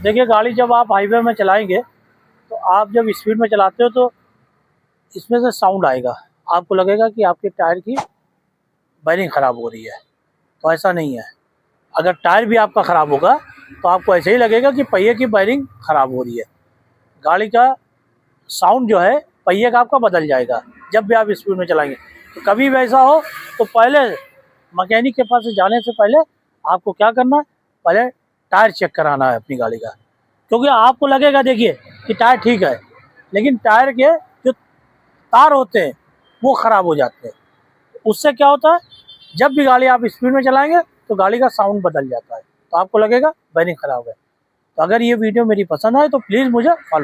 देखिए, गाड़ी जब आप हाईवे में चलाएंगे तो आप जब स्पीड में चलाते हो तो इसमें से साउंड आएगा, आपको लगेगा कि आपके टायर की वायरिंग ख़राब हो रही है। तो ऐसा नहीं है। अगर टायर भी आपका ख़राब होगा तो आपको ऐसे ही लगेगा कि पहिए की वायरिंग ख़राब हो रही है। गाड़ी का साउंड जो है पहिए का आपका बदल जाएगा जब भी आप स्पीड में चलाएंगे। तो कभी भी ऐसा हो तो पहले मैकेनिक के पास जाने से पहले आपको क्या करना है, पहले टायर चेक कराना है अपनी गाड़ी का। क्योंकि आपको लगेगा, देखिए, कि टायर ठीक है, लेकिन टायर के जो तार होते हैं वो ख़राब हो जाते हैं। उससे क्या होता है, जब भी गाड़ी आप स्पीड में चलाएंगे तो गाड़ी का साउंड बदल जाता है, तो आपको लगेगा वायरिंग ख़राब है। तो अगर ये वीडियो मेरी पसंद आए तो प्लीज़ मुझे फॉलो